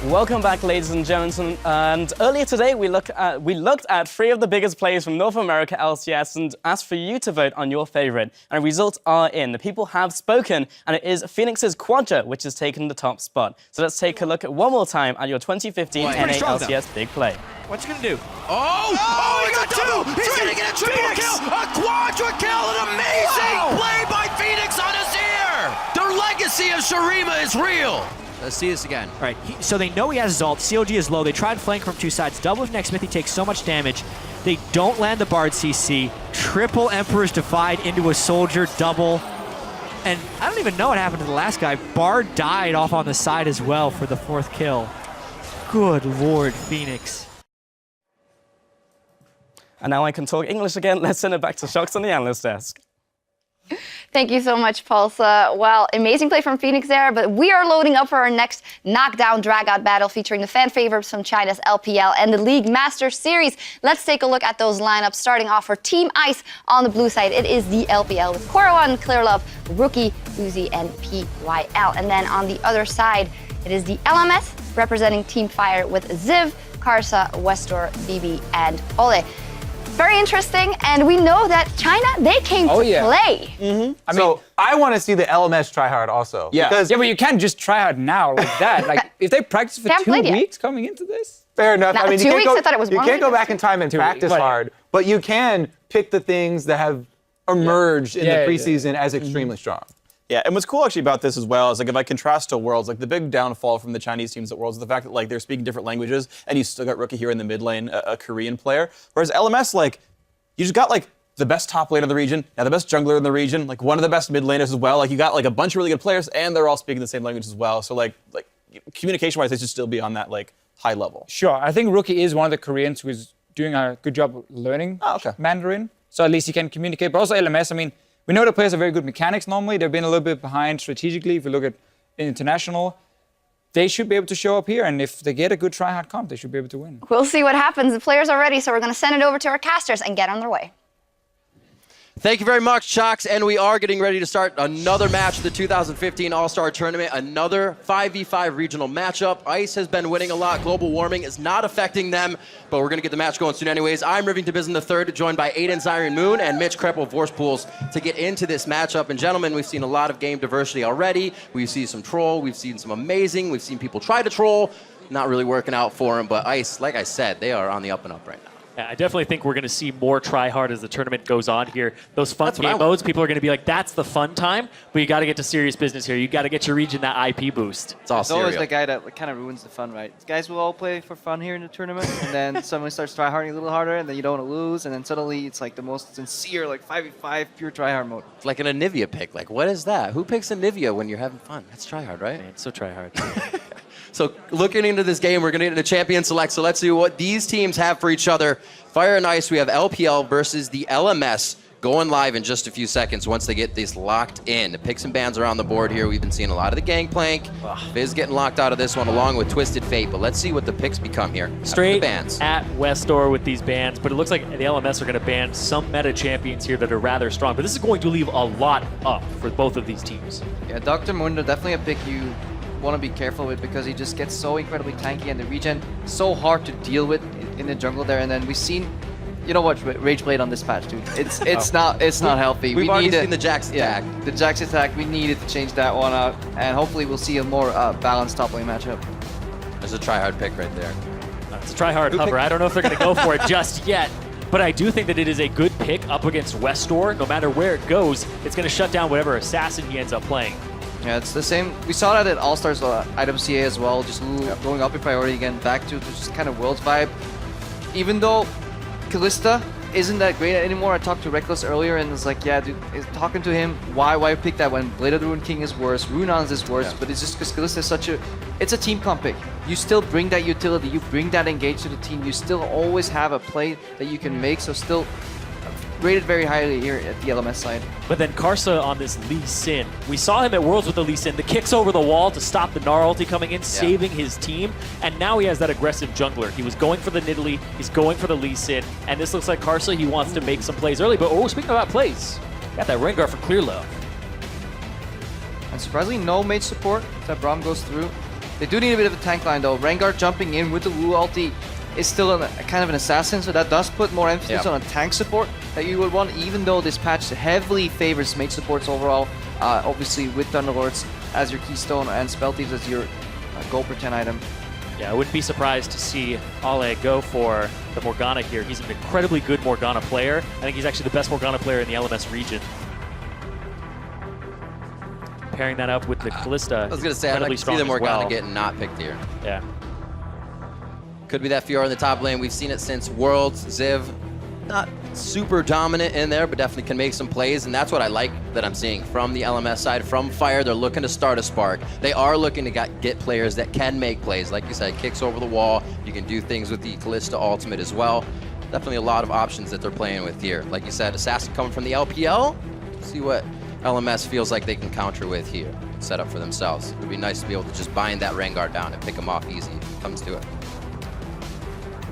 Welcome back, ladies and gentlemen. And earlier today, we looked at 3 of the biggest players from North America LCS and asked for you to vote on your favorite. And results are in. The people have spoken, and it is Phoenix's Quadra, which has taken the top spot. So let's take a look at one more time at your 2015 NA LCS big play. What's he gonna do? Oh, he got 2! He's gonna get a triple kill! A quadra kill! An amazing play by Phoenix on Azir! The legacy of Shurima is real! Let's see this again. All right, so they know he has his ult. COG is low. They try and flank from 2 sides. Double with next Smith, he takes so much damage. They don't land the Bard CC. Triple Emperor's Divide into a soldier double. And I don't even know what happened to the last guy. Bard died off on the side as well for the 4th kill. Good Lord, Phoenix. And now I can talk English again. Let's send it back to Shocks on the analyst desk. Thank you so much, Pulsa. Well, amazing play from Phoenix there, but we are loading up for our next knockdown dragout battle featuring the fan favorites from China's LPL and the League Master Series. Let's take a look at those lineups. Starting off for Team Ice on the blue side, it is the LPL with Korra1, Clearlove, Rookie, Uzi, and PYL. And then on the other side, it is the LMS representing Team Fire with Ziv, Karsa, Westdoor, BeBe, and Olieh. Very interesting, and we know that China, they came to play. I mean, I want to see the LMS try hard also. Yeah, because but you can't just try hard now like that. Like, if they practice for 2 weeks coming into this? Fair enough. Now, I mean, 2 weeks, I thought it was 1 week. You can't go back in time and practice hard, but you can pick the things that have emerged in the preseason as extremely strong. Yeah, and what's cool actually about this as well is like if I contrast to Worlds, like the big downfall from the Chinese teams at Worlds is the fact that like they're speaking different languages, and you still got Rookie here in the mid lane, a Korean player, whereas LMS like. You just got like the best top laner in the region, now the best jungler in the region, like one of the best mid laners as well. Like you got like a bunch of really good players, and they're all speaking the same language as well. So like communication-wise, they should still be on that like high level. Sure, I think Rookie is one of the Koreans who's doing a good job of learning Mandarin. So at least he can communicate. But also LMS, I mean, we know the players have very good mechanics normally. They've been a little bit behind strategically. If you look at international, they should be able to show up here, and if they get a good try-hard comp, they should be able to win. We'll see what happens. The players are ready, so we're going to send it over to our casters and get on their way. Thank you very much, Shocks, and we are getting ready to start another match of the 2015 All Star Tournament, another 5v5 regional matchup. Ice has been winning a lot. Global warming is not affecting them, but we're going to get the match going soon anyways. I'm Rivington Bizen III, joined by Aiden Zyron Moon and Mitch Kreppel of Vorspools to get into this matchup. And gentlemen, we've seen a lot of game diversity already. We've seen some troll, we've seen some amazing, we've seen people try to troll, not really working out for them, but Ice, like I said, they are on the up and up right now. Yeah, I definitely think we're going to see more try-hard as the tournament goes on here. Those fun game modes, people are going to be like, that's the fun time, but you got to get to serious business here. You got to get your region that IP boost. It's all always the guy that kind of ruins the fun, right? Guys will all play for fun here in the tournament, and then someone starts try-harding a little harder, and then you don't want to lose, and then suddenly it's like the most sincere, like 5v5 pure try-hard mode. It's like an Anivia pick. Like, what is that? Who picks Anivia when you're having fun? That's try-hard, right? Man, so try-hard. So looking into this game, we're going to get into Champion Select. So let's see what these teams have for each other. Fire and Ice, we have LPL versus the LMS going live in just a few seconds once they get this locked in. The picks and bans are on the board here. We've been seeing a lot of the Gangplank. Fizz getting locked out of this one along with Twisted Fate, but let's see what the picks become here. Straight bans. at Westdoor with these bans, but it looks like the LMS are going to ban some meta champions here that are rather strong, but this is going to leave a lot up for both of these teams. Yeah, Dr. Mundo, definitely a pick you want to be careful with because he just gets so incredibly tanky in the region, so hard to deal with in the jungle there. And then we've seen, you know what, Rage Blade on this patch, dude. It's not healthy. We've already seen the Jax attack. Yeah, the Jax attack. We needed to change that one out, and hopefully we'll see a more balanced top lane matchup. There's a try-hard pick right there. It's a try-hard hover. I don't know if they're going to go for it just yet, but I do think that it is a good pick up against Westdoor. No matter where it goes, it's going to shut down whatever assassin he ends up playing. Yeah, it's the same. We saw that at All Stars IWCA as well, just going up in priority again, back to just kind of Worlds vibe. Even though Kalista isn't that great anymore, I talked to Reckless earlier and it's like, yeah, dude, talking to him, why pick that when Blade of the Ruined King is worse, Runons is worse, but it's just because Kalista is such it's a team comp pick. You still bring that utility, you bring that engage to the team, you still always have a play that you can make, so still rated very highly here at the LMS side. But then Karsa on this Lee Sin. We saw him at Worlds with the Lee Sin. The kicks over the wall to stop the Gnar ulti coming in, saving his team. And now he has that aggressive jungler. He was going for the Nidalee, he's going for the Lee Sin. And this looks like Karsa, he wants to make some plays early. But speaking about plays, got that Rengar for Clearlove. And surprisingly, no mage support. That Braum goes through. They do need a bit of a tank line though. Rengar jumping in with the Lulu ulti is still a kind of an assassin, so that does put more emphasis on a tank support that you would want, even though this patch heavily favors mage supports overall. Obviously with Thunderlords as your keystone and Spell Thieves as your gold per 10 item. Yeah, I wouldn't be surprised to see Olieh go for the Morgana here. He's an incredibly good Morgana player. I think he's actually the best Morgana player in the LMS region. Pairing that up with the Kalista. I was going to say, I'd like to see the Morgana getting not picked here. Yeah. Could be that Fiora in the top lane. We've seen it since Worlds. Ziv, not super dominant in there, but definitely can make some plays, and that's what I like that I'm seeing from the LMS side. From Fire, they're looking to start a spark. They are looking to get players that can make plays. Like you said, kicks over the wall. You can do things with the Kalista ultimate as well. Definitely a lot of options that they're playing with here. Like you said, Assassin coming from the LPL. See what LMS feels like they can counter with here. Set up for themselves. It would be nice to be able to just bind that Rengar down and pick him off easy if it comes to it.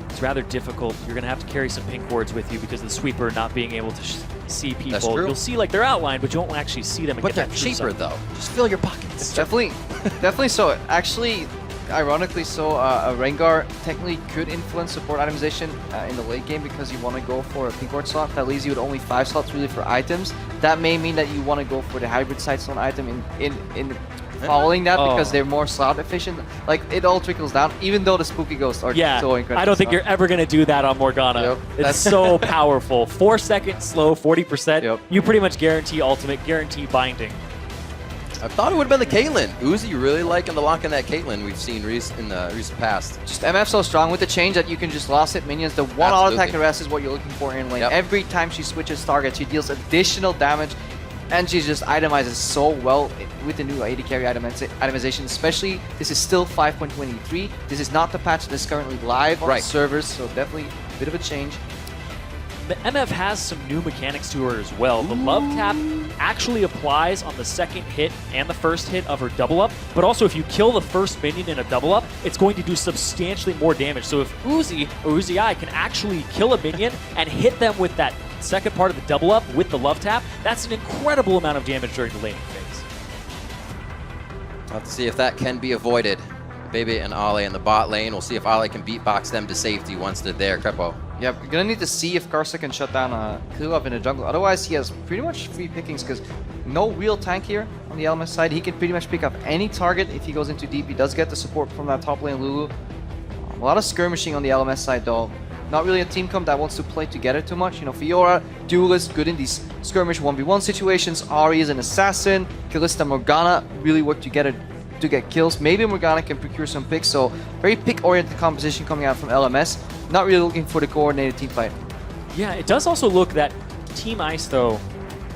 It's rather difficult. You're going to have to carry some pink wards with you because of the sweeper not being able to see people. That's true. You'll see like they're outlined, but you won't actually see them. And But get they're that true cheaper sight. though. Just fill your pockets. Definitely so. Actually, ironically so, a Rengar technically could influence support itemization in the late game because you want to go for a pink ward slot. That leaves you with only 5 slots really for items. That may mean that you want to go for the hybrid sightstone item in following that because they're more slot efficient. Like, it all trickles down, even though the spooky ghosts are so incredible. I don't think you're ever going to do that on Morgana. Yep. It's so powerful. 4 seconds slow, 40%. Yep. You pretty much guarantee ultimate, guarantee binding. I thought it would have been the Caitlyn. Uzi really liking the lock in that Caitlyn we've seen in the recent past. Just MF so strong with the change that you can just lost hit minions. The one auto attack arrest is what you're looking for in lane. Yep. Every time she switches targets, she deals additional damage, and she just itemizes so well with the new AD carry itemization. Especially, this is still 5.23. This is not the patch that's currently live on the servers, so definitely a bit of a change. The MF has some new mechanics to her as well. The love tap actually applies on the second hit and the first hit of her double up, but also if you kill the first minion in a double up, it's going to do substantially more damage. So if Uzi or Uzi can actually kill a minion and hit them with that second part of the double up with the love tap, that's an incredible amount of damage during the laning phase. We'll have to see if that can be avoided. BeBe and Olieh in the bot lane. We'll see if Olieh can beatbox them to safety once they're there. Crepo. Yep, you're gonna need to see if Karsa can shut down Clearlove in the jungle. Otherwise, he has pretty much free pickings because no real tank here on the LMS side. He can pretty much pick up any target if he goes into deep. He does get the support from that top lane Lulu. A lot of skirmishing on the LMS side though. Not really a team comp that wants to play together too much. You know, Fiora, duelist, good in these skirmish 1v1 situations. Ahri is an assassin. Kalista, Morgana really work together to get kills. Maybe Morgana can procure some picks, so very pick-oriented composition coming out from LMS. Not really looking for the coordinated team fight. Yeah, it does also look that Team Ice, though,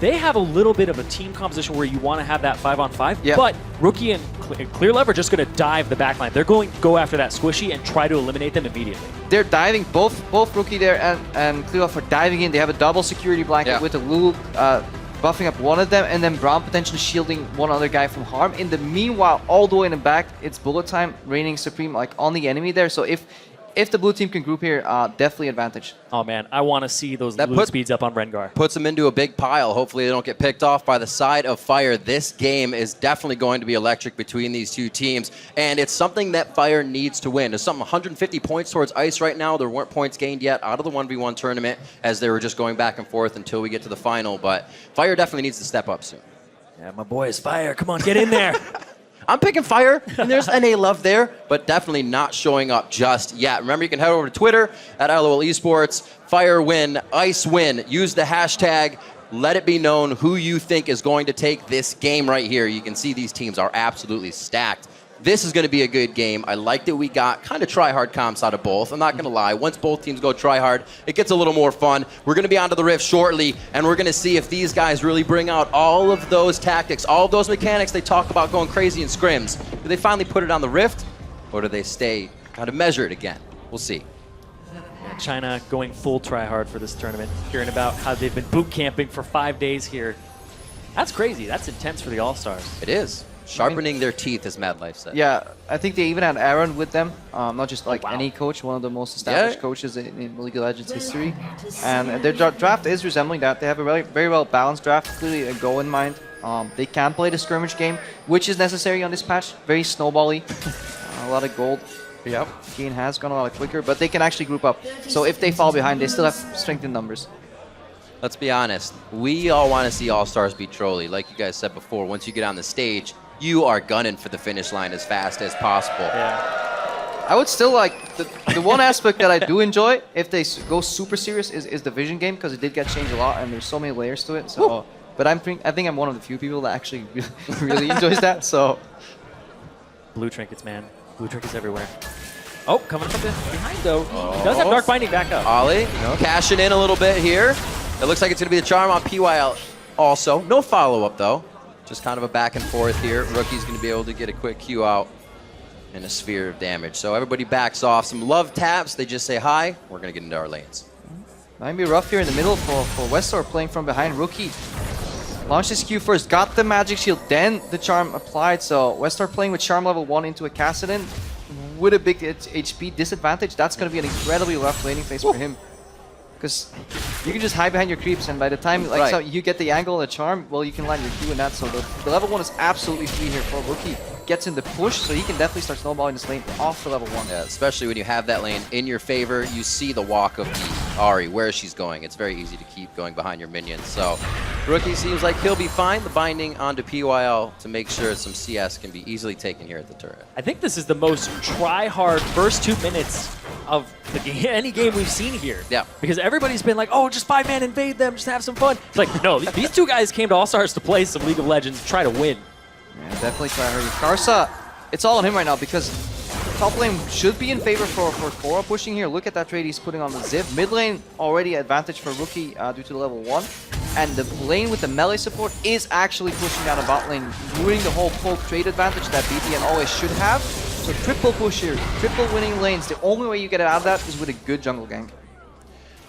they have a little bit of a team composition where you want to have that 5-on-5, but Rookie and Clearlove are just going to dive the backline. They're going to go after that squishy and try to eliminate them immediately. They're diving, both Rookie there and Clearlove are diving in. They have a double security blanket with a Lulu buffing up one of them, and then Braum potentially shielding one other guy from harm. In the meanwhile, all the way in the back, it's bullet time, reigning supreme like on the enemy there. So if the blue team can group here, definitely advantage. Oh man, I want to see those Lulu speeds up on Rengar. Puts them into a big pile. Hopefully they don't get picked off by the side of Fire. This game is definitely going to be electric between these two teams, and it's something that Fire needs to win. There's something 150 points towards Ice right now. There weren't points gained yet out of the 1v1 tournament as they were just going back and forth until we get to the final, but Fire definitely needs to step up soon. Yeah, my boy is Fire. Come on, get in there. I'm picking Fire, and there's NA love there, but definitely not showing up just yet. Remember, you can head over to Twitter at LOL Esports. Fire win, Ice win. Use the hashtag. Let it be known who you think is going to take this game right here. You can see these teams are absolutely stacked. This is going to be a good game. I like that we got kind of try-hard comps out of both. I'm not going to lie. Once both teams go try-hard, it gets a little more fun. We're going to be onto the Rift shortly, and we're going to see if these guys really bring out all of those tactics, all of those mechanics they talk about going crazy in scrims. Do they finally put it on the Rift, or do they stay kind of measured again? We'll see. Yeah, China going full try-hard for this tournament. Hearing about how they've been boot camping for 5 days here. That's crazy. That's intense for the All-Stars. It is. Sharpening their teeth, as Mad Life said. Yeah, I think they even had Aaron with them. Not just like any coach, one of the most established coaches in League of Legends history. And their draft is resembling that. They have a very well balanced draft, clearly a goal in mind. They can play the skirmish game, which is necessary on this patch. Very snowbally. A lot of gold. Yep. Gain has gone a lot quicker, but they can actually group up. So if they fall behind, they still have strength in numbers. Let's be honest. We all want to see All-Stars beat Trolli. Like you guys said before, once you get on the stage, you are gunning for the finish line as fast as possible. Yeah. I would still like, the one aspect that I do enjoy, if they go super serious, is the vision game, because it did get changed a lot, and there's so many layers to it. So, but I think I'm one of the few people that actually really enjoys that. So, Blue trinkets, man. Blue trinkets everywhere. Oh, coming from behind though. He does have Dark Binding back up. Olieh cashing in a little bit here. It looks like it's going to be the charm on PYL also. No follow-up though. Just kind of a back and forth here. Rookie's going to be able to get a quick Q out and a sphere of damage. So everybody backs off. Some love taps. They just say hi. We're going to get into our lanes. Might be rough here in the middle for Westdoor playing from behind. Rookie launched his Q first, got the magic shield, then the charm applied. So Westdoor playing with charm level 1 into a Kassadin with a big HP disadvantage. That's going to be an incredibly rough laning phase for him. Because you can just hide behind your creeps, and by the time so you get the angle and the charm, well, you can land your Q in that. So the level 1 is absolutely free here for Rookie. Gets in the push, so he can definitely start snowballing this lane off the level 1. Yeah, especially when you have that lane in your favor. You see the walk of the Ahri, where she's going. It's very easy to keep going behind your minions. So Rookie seems like he'll be fine. The binding onto PYL to make sure some CS can be easily taken here at the turret. I think this is the most try-hard first 2 minutes of any game we've seen here. Yeah. Because everybody's been like, oh, just 5-man invade them, just have some fun. It's like, no, these two guys came to All-Stars to play some League of Legends, try to win. Yeah, definitely try hurry. Karsa, it's all on him right now because top lane should be in favor for Korra pushing here. Look at that trade he's putting on the Ziv. Mid lane already advantage for Rookie due to the level 1. And the lane with the melee support is actually pushing down a bot lane, ruining the whole poke trade advantage that BeBe and Olieh should have. So triple push here, triple winning lanes. The only way you get it out of that is with a good jungle gank.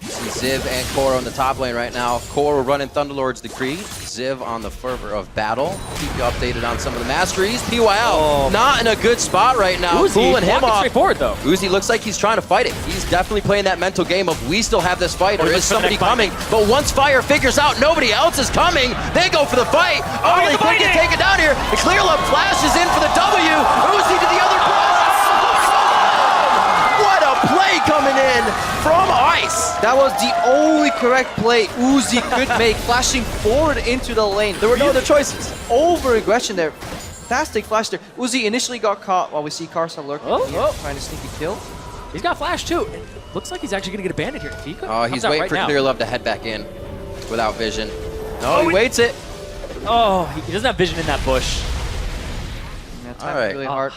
See Ziv and Korra in the top lane right now. Korra running Thunderlord's Decree. Ziv on the fervor of battle. Keep you updated on some of the masteries. PYL not in a good spot right now. Uzi, cooling him off. straightforward though. Uzi looks like he's trying to fight it. He's definitely playing that mental game of we still have this fight, or is somebody coming? But once Fire figures out nobody else is coming, they go for the fight. Olieh could get taken down here. The Clearlove flashes in for the W. Uzi to the other cross. What a play coming in from Ice. That was the only correct play Uzi could make, flashing forward into the lane. There were no other choices. Over-aggression there. Fantastic flash there. Uzi initially got caught while we see Karsa lurking here, trying to sneak a kill. He's got flash too. It looks like he's actually going to get abandoned here. If he Oh, he's waiting for Clearlove to head back in without vision. No, he wait. waits it. Oh, he doesn't have vision in that bush. Yeah, time really hard.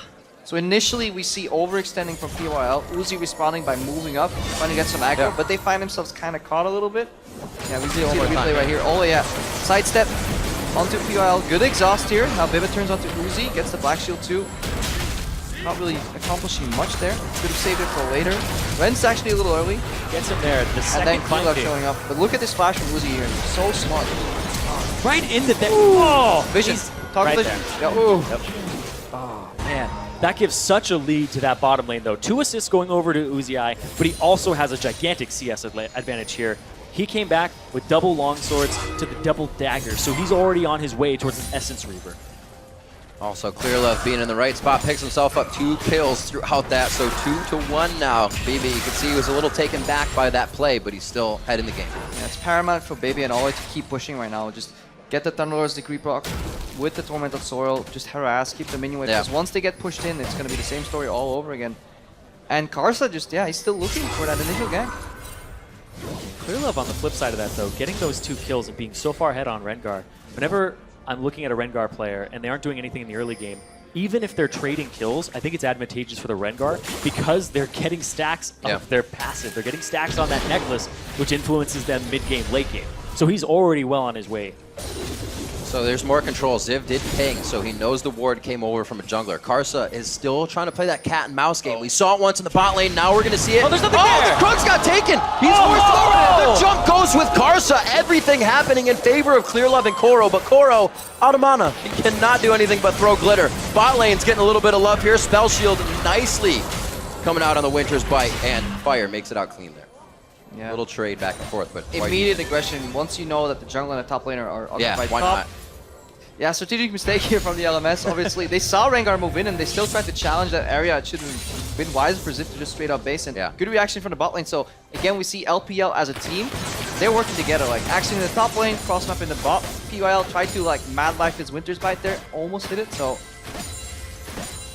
So initially we see overextending from PYL, Uzi responding by moving up, trying to get some aggro, but they find themselves kind of caught a little bit. Yeah, we see the replay right here. Oh yeah, sidestep onto PYL, good exhaust here. Now BeBe turns onto Uzi, gets the black shield too. Not really accomplishing much there. Could have saved it for later. Ren's actually a little early. Gets him there. The second and then Clearlove showing up. But look at this flash from Uzi here. So smart. Right into that. Oh, vision. Talk right vision. there. Yeah. Yep. Oh, man. That gives such a lead to that bottom lane, though. 2 assists going over to Uzi, but he also has a gigantic CS advantage here. He came back with double longswords to the double dagger, so he's already on his way towards an Essence Reaver. Also, Clearlove being in the right spot, picks himself up 2 kills throughout that, so 2-1 now. BeBe, you can see he was a little taken back by that play, but he's still ahead in the game. Yeah, it's paramount for BeBe and Olieh to keep pushing right now. Just get the Thunderlord's Decree proc with the Tormented Soil, just harass, keep the minion wave, because once they get pushed in, it's going to be the same story all over again. And Karsa just, he's still looking for that initial gank. Clearlove on the flip side of that, though, getting those 2 kills and being so far ahead on Rengar. Whenever I'm looking at a Rengar player and they aren't doing anything in the early game, even if they're trading kills, I think it's advantageous for the Rengar because they're getting stacks of their passive. They're getting stacks on that necklace, which influences them mid-game, late game. So he's already well on his way. So there's more control. Ziv did ping, so he knows the ward came over from a jungler. Karsa is still trying to play that cat and mouse game. We saw it once in the bot lane, now we're going to see it. Oh, there's nothing there! The Crux got taken! He's forced forward! The jump goes with Karsa. Everything happening in favor of Clearlove and Koro, but Koro, out of mana. He cannot do anything but throw glitter. Bot lane's getting a little bit of love here. Spell Shield nicely coming out on the Winter's Bite, and Fire makes it out clean there. Yeah. A little trade back and forth, but immediate aggression. Once you know that the jungle and the top laner are on the right why top, not? Yeah, strategic mistake here from the LMS. Obviously, they saw Rengar move in and they still tried to challenge that area. It should have been wiser for Zip to just straight up base. And good reaction from the bot lane. So again, we see LPL as a team. They're working together, like Action in the top lane, cross map in the bot. PYL tried to like mad life his Winter's Bite there, almost hit it. So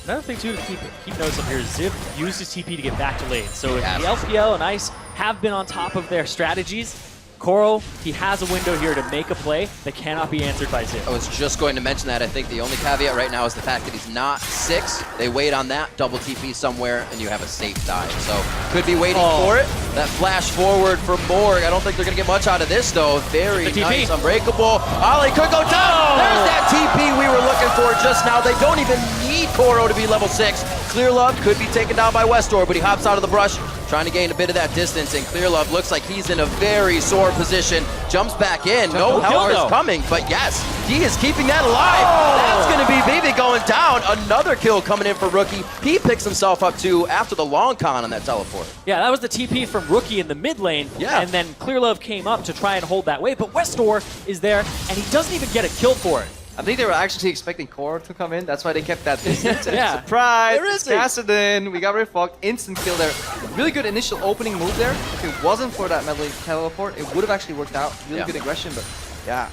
another thing too to keep notice of here is Ziv used his TP to get back to lane. So if the LPL and Ice have been on top of their strategies, Koro, he has a window here to make a play that cannot be answered by Ziv. I was just going to mention that. I think the only caveat right now is the fact that he's not 6. They wait on that, double TP somewhere, and you have a safe dive. So could be waiting for it. That flash forward for Morg. I don't think they're going to get much out of this, though. Very nice, unbreakable. Olieh could go down. There's that TP we were looking for just now. They don't even need Koro to be level 6. Clearlove could be taken down by Westdoor, but he hops out of the brush, trying to gain a bit of that distance, and Clearlove looks like he's in a very sore position. Jumps back in. No help is coming, but yes, he is keeping that alive. That's going to be BeBe going down. Another kill coming in for Rookie. He picks himself up too after the long con on that teleport. Yeah, that was the TP from Rookie in the mid lane, and then Clearlove came up to try and hold that way, but Westdoor is there, and he doesn't even get a kill for it. I think they were actually expecting Koro to come in. That's why they kept that distance. Surprise! It's Kassadin. We got refucked. Instant kill there. Really good initial opening move there. If it wasn't for that melee teleport, it would have actually worked out. Really good aggression, but yeah.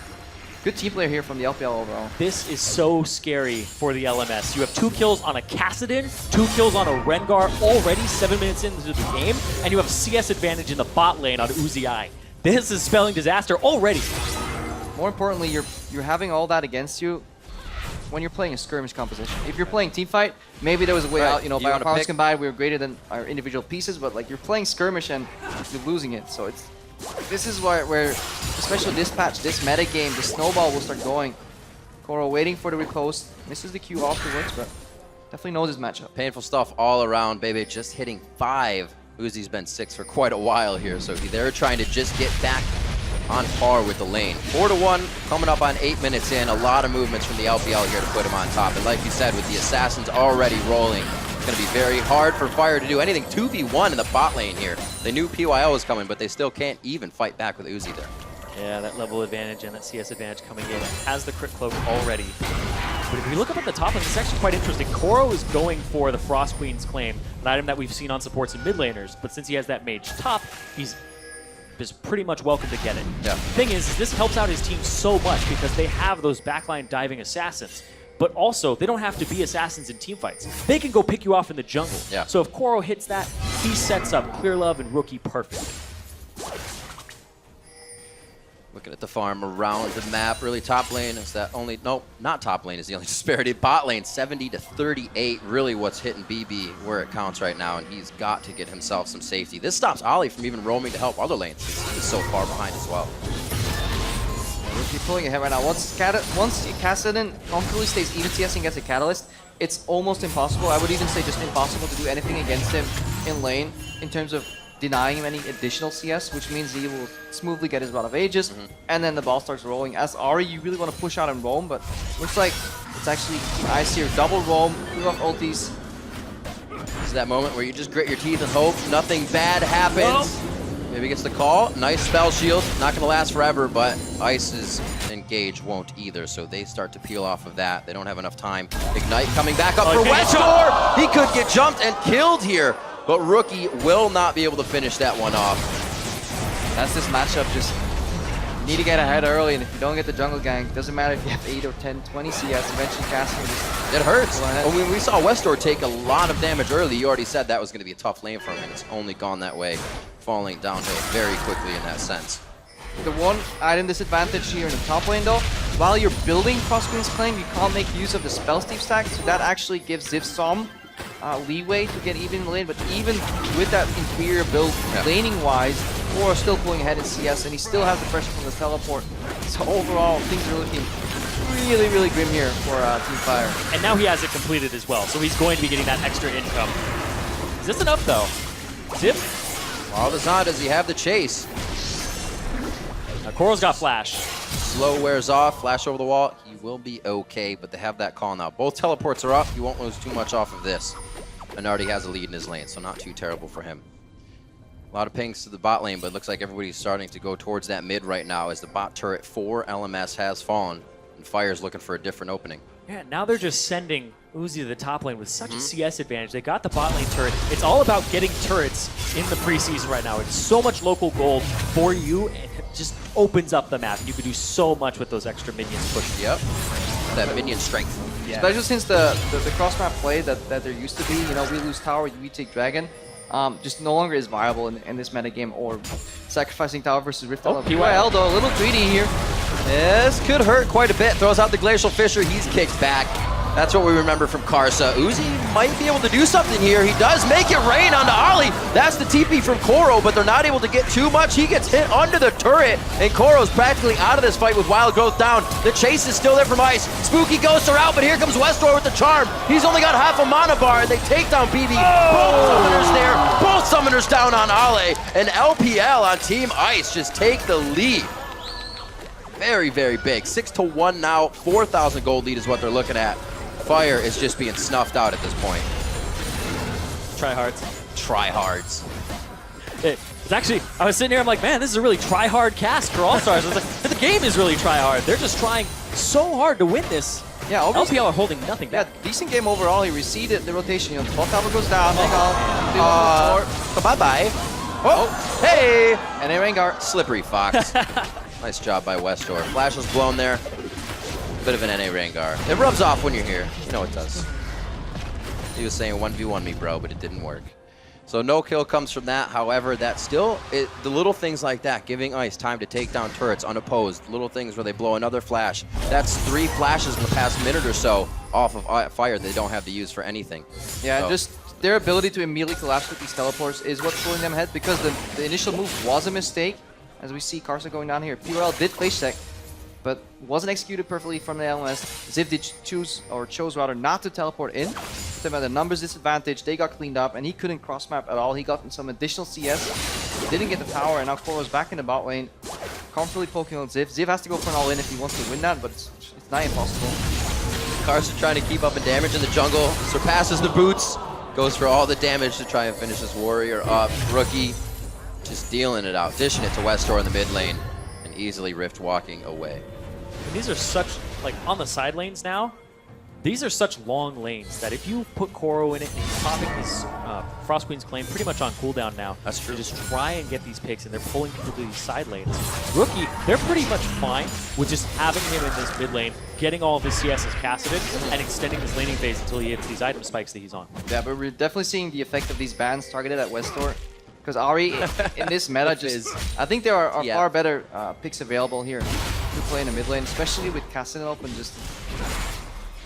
Good team player here from the LPL overall. This is so scary for the LMS. You have 2 kills on a Kassadin, 2 kills on a Rengar already 7 minutes into the game, and you have a CS advantage in the bot lane on Uzi. This is spelling disaster already. More importantly, you're having all that against you when you're playing a skirmish composition. If you're playing teamfight, maybe there was a way out. You know, by our powers combined, we were greater than our individual pieces. But like you're playing skirmish and you're losing it. So this is where especially this patch, this meta game, the snowball will start going. Koro waiting for the repost, misses the Q afterwards, but definitely knows his matchup. Painful stuff all around. BeBe just hitting 5. Uzi's been 6 for quite a while here, so they're trying to just get back on par with the lane. 4-1, coming up on 8 minutes in. A lot of movements from the LPL here to put him on top. And like you said, with the Assassins already rolling, it's going to be very hard for Fire to do anything. 2v1 in the bot lane here. They knew PYL was coming, but they still can't even fight back with Uzi there. Yeah, that level advantage and that CS advantage coming in. Has the crit cloak already. But if we look up at the top, it's actually quite interesting. Koro is going for the Frost Queen's claim, an item that we've seen on supports and mid laners. But since he has that mage top, he's is pretty much welcome to get it. The thing is, this helps out his team so much because they have those backline diving assassins. But also, they don't have to be assassins in teamfights. They can go pick you off in the jungle. So if Koro hits that, he sets up Clearlove and Rookie perfectly. Looking at the farm around the map, really top lane is that only, no, not top lane is the only disparity. Bot lane 70-38, really what's hitting BeBe where it counts right now, and he's got to get himself some safety. This stops Olieh from even roaming to help other lanes. He's so far behind as well. Rookie pulling ahead right now. Once Kassadin comfortably stays even CS and gets a Catalyst, it's almost impossible. I would even say just impossible to do anything against him in lane in terms of denying him any additional CS, which means he will smoothly get his Rod of Ages, and then the ball starts rolling. As Ari, you really want to push out and roam, but looks like it's actually Ice here. Double roam, clear off ultis. This is that moment where you just grit your teeth and hope nothing bad happens. Maybe gets the call. Nice spell shield. Not going to last forever, but Ice's engage won't either, so they start to peel off of that. They don't have enough time. Ignite coming back up for Westdoor. He could get jumped and killed here, but Rookie will not be able to finish that one off. That's this matchup. Just need to get ahead early, and if you don't get the jungle gank, doesn't matter if you have 8 or 10, 20 CS, eventually casting just... It hurts. When we saw Westdoor take a lot of damage early, you already said that was going to be a tough lane for him, and it's only gone that way, falling downhill very quickly in that sense. The one item disadvantage here in the top lane though, while you're building Frost Queen's Claim, you can't make use of the spell steep stack, so that actually gives Ziv some leeway to get even in the lane, but even with that inferior build, laning-wise, Koro still pulling ahead in CS, and he still has the pressure from the teleport. So overall, things are looking really, really grim here for Team Fire. And now he has it completed as well, so he's going to be getting that extra income. Is this enough, though? Zip? All that's not, does he have the chase? Now, Koro's got flash. Slow wears off, flash over the wall. He will be okay, but they have that call now. Both teleports are up. You won't lose too much off of this. And already has a lead in his lane, so not too terrible for him. A lot of pings to the bot lane, but it looks like everybody's starting to go towards that mid right now as the bot turret for LMS has fallen. and Fire's looking for a different opening. Yeah, now they're just sending Uzi to the top lane with such a CS advantage. They got the bot lane turret. It's all about getting turrets in the preseason right now. It's so much local gold for you, and it just opens up the map. You can do so much with those extra minions pushing. Yep. That minion strength. Yeah. Especially since the cross-map play that there used to be, you know, we lose tower, we take dragon, just no longer is viable in this metagame, or sacrificing tower versus Rift. PYL though, a little greedy here. This could hurt quite a bit. Throws out the Glacial Fissure, he's kicked back. That's what we remember from Karsa. Uzi might be able to do something here. He does make it rain onto Olieh. That's the TP from Koro, but they're not able to get too much. He gets hit under the turret, and Koro's practically out of this fight with Wild Growth down. The chase is still there from Ice. Spooky Ghosts are out, but here comes Westdoor with the charm. He's only got half a mana bar, and they take down BeBe. Both summoners there. Both summoners down on Olieh, and LPL on Team Ice just take the lead. Very, very big. 6-1 now. 4,000 gold lead is what they're looking at. Fire is just being snuffed out at this point. Tryhards. Tryhards. It's actually, I was sitting here, I'm like, man, this is a really try-hard cast for All-Stars. I was like, the game is really try-hard. They're just trying so hard to win this. Yeah, LPL are holding nothing back. Yeah, decent game overall. He receded the rotation. You know, 12 tower goes down. Bye-bye. Oh, hey! And a Rengar. Slippery Fox. Nice job by Westdoor. Flash was blown there. Bit of an NA Rengar. It rubs off when you're here. You know it does. He was saying 1v1 me, bro, but it didn't work. So no kill comes from that. However, that still, the little things like that, giving Ice time to take down turrets unopposed, little things where they blow another flash. That's 3 flashes in the past minute or so off of Fire they don't have to use for anything. Yeah, so. just their ability to immediately collapse with these teleports is what's pulling them ahead, because the initial move was a mistake. As we see Karsa going down here. PRL did place check, but wasn't executed perfectly from the LMS. Ziv did chose rather not to teleport in. Put them at a numbers disadvantage. They got cleaned up, and he couldn't cross map at all. He got some additional CS. Didn't get the tower, and now Koro's back in the bot lane, comfortably poking on Ziv. Ziv has to go for an all-in if he wants to win that, but it's not impossible. Karsa trying to keep up in damage in the jungle, surpasses the boots, goes for all the damage to try and finish this warrior up. Rookie just dealing it out, dishing it to Westdoor in the mid lane, and easily Rift walking away. And these are such, like, on the side lanes now, these are such long lanes that if you put Koro in it and he's popping his Frost Queen's Claim pretty much on cooldown now, that's true. Just try and get these picks, and they're pulling people to these side lanes. Rookie, they're pretty much fine with just having him in this mid lane, getting all of his CSs casted, and extending his laning phase until he hits these item spikes that he's on. Yeah, but we're definitely seeing the effect of these bans targeted at Westdoor. Because Ari, in this meta, I think there are far better picks available here to play in the mid lane, especially with Cassidy open. Just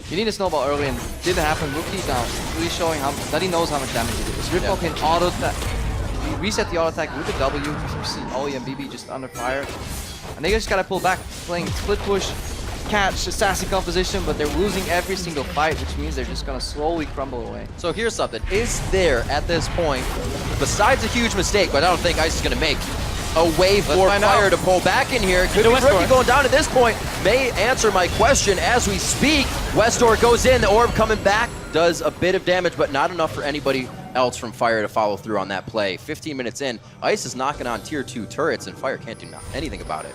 you need a snowball early, and didn't happen. Rookie now really showing that he knows how much damage he did. Ripple can auto attack. We reset the auto attack with the W. You see Olieh and BeBe just under fire, and they just gotta pull back, playing split push, catch, assassin composition, but they're losing every single fight, which means they're just gonna slowly crumble away. So here's something. Is there, at this point, besides a huge mistake, but I don't think Ice is going to make, a way for Fire to pull back in here? Could be Rookie going down at this point. May answer my question as we speak. Westdoor goes in, the orb coming back, does a bit of damage, but not enough for anybody else from Fire to follow through on that play. 15 minutes in, Ice is knocking on tier 2 turrets, and Fire can't do anything about it.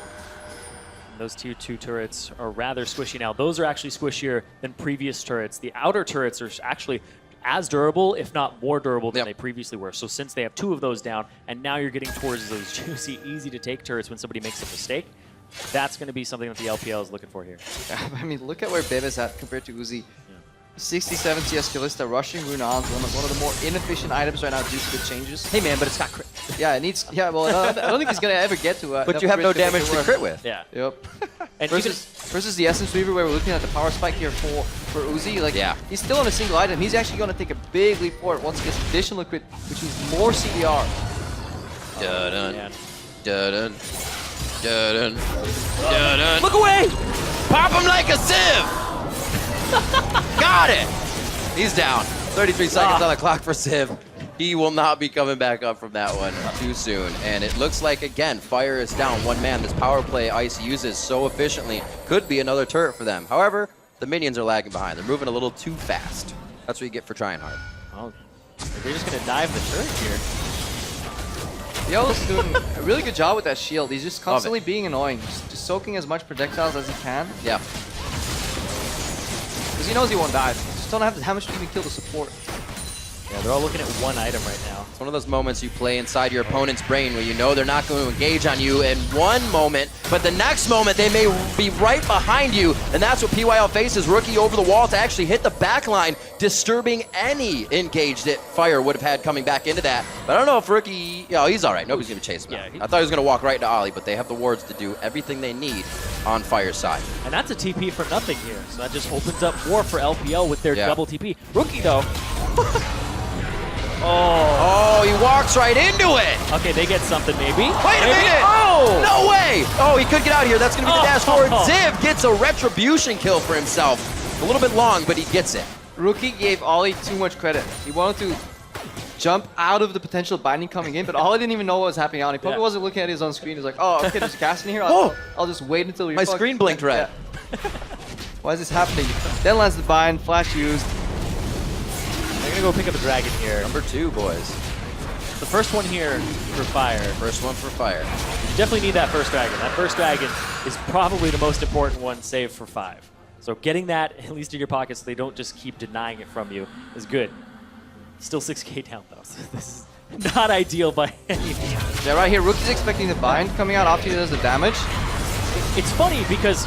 Those tier 2 turrets are rather squishy now. Those are actually squishier than previous turrets. The outer turrets are actually as durable, if not more durable than they previously were. So since they have 2 of those down, and now you're getting towards those juicy, easy to take turrets when somebody makes a mistake, that's going to be something that the LPL is looking for here. I mean, look at where BeBe is at compared to Uzi. 67 CS Kalista, rushing Rune on one of the more inefficient items right now due to the changes. Hey man, but it's got crit. Yeah, it needs. Yeah, well, I don't think he's gonna ever get to. But you have no damage to crit with. Yeah. Yep. And versus the Essence Weaver, where we're looking at the power spike here for Uzi. Like, he's still on a single item. He's actually gonna take a big leap forward once he gets additional crit, which means more CDR. Dun-dun. Dun-dun. Dun-dun. Dun-dun. Look away! Pop him like a sieve! Got it! He's down. 33 seconds on the clock for Civ. He will not be coming back up from that one too soon. And it looks like, again, Fire is down. One man. This power play Ice uses so efficiently could be another turret for them. However, the minions are lagging behind. They're moving a little too fast. That's what you get for trying hard. Well, they're just going to dive the turret here. Yellow's doing a really good job with that shield. He's just constantly being annoying. Just soaking as much projectiles as he can. Yeah. Because he knows he won't die. Just don't have the damage to even kill the support. Yeah, they're all looking at one item right now. It's one of those moments you play inside your opponent's brain where you know they're not going to engage on you in one moment, but the next moment they may be right behind you, and that's what PYL faces. Rookie over the wall to actually hit the back line, disturbing any engage that Fire would have had coming back into that. But I don't know if Rookie, he's all right. Nobody's going to chase him out. I thought he was going to walk right to Olieh, but they have the wards to do everything they need on Fire's side. And that's a TP for nothing here, so that just opens up more for LPL with their double TP. Rookie, though. Oh, he walks right into it. Okay, they get something maybe. Wait a minute. Oh! No way. Oh, he could get out of here. That's going to be the dash forward. Ziv gets a retribution kill for himself. A little bit long, but he gets it. Rookie gave Olieh too much credit. He wanted to jump out of the potential binding coming in, but Olieh didn't even know what was happening out. He probably wasn't looking at his own screen. He was like, oh, okay, there's a cast in here. I'll just wait until we My screen blinked red. Yeah. Why is this happening? Then lands the bind, flash used. They're going to go pick up a dragon here. Number 2, boys. The first one here for Fire. First one for Fire. You definitely need that first dragon. That first dragon is probably the most important one saved for 5. So getting that at least in your pocket so they don't just keep denying it from you is good. Still 6k down though, so this is not ideal by any means. Yeah, right here, Rookie's expecting the bind coming out after he does the damage. It's funny because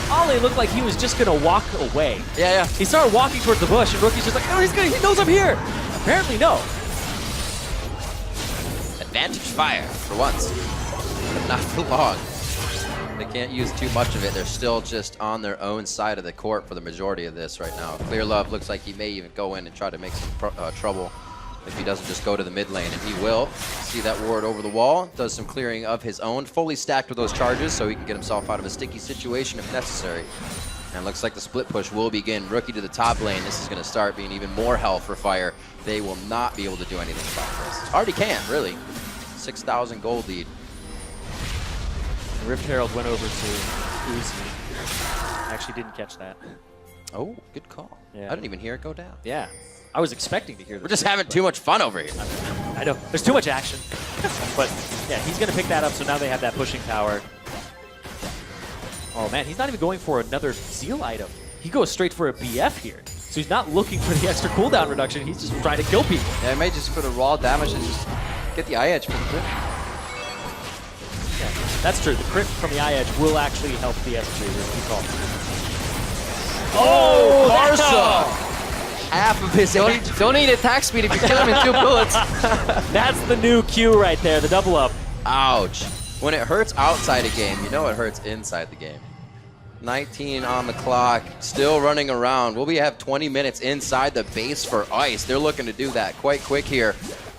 Olieh looked like he was just gonna walk away. Yeah. He started walking towards the bush and Rookie's just like, oh, he knows I'm here. Apparently no. Advantage Fire for once, but not for long. They can't use too much of it. They're still just on their own side of the court for the majority of this right now. Clearlove looks like he may even go in and try to make some trouble if he doesn't just go to the mid lane, and he will. See that ward over the wall, does some clearing of his own, fully stacked with those charges so he can get himself out of a sticky situation if necessary. And looks like the split push will begin. Rookie to the top lane. This is going to start being even more hell for Fire. They will not be able to do anything about this. Already can, really. 6,000 gold lead. Rift Herald went over to Uzi. Actually didn't catch that. Oh, good call. Yeah. I didn't even hear it go down. Yeah. I was expecting to hear this. We're just having too much fun over here. I know. There's too much action. But yeah, he's going to pick that up, so now they have that pushing power. Oh man, he's not even going for another Zeal item. He goes straight for a BF here. So he's not looking for the extra cooldown reduction, he's just trying to kill people. Yeah, he may just for the raw damage and just get the eye edge for the crit. Yeah, that's true. The crit from the eye edge will actually help the SG. Oh, Karsa! Half of his Don't need attack speed if you kill him in 2 bullets. That's the new Q right there, the double up. Ouch. When it hurts outside a game, you know it hurts inside the game. 19 on the clock, still running around. Will we have 20 minutes inside the base for Ice? They're looking to do that quite quick here.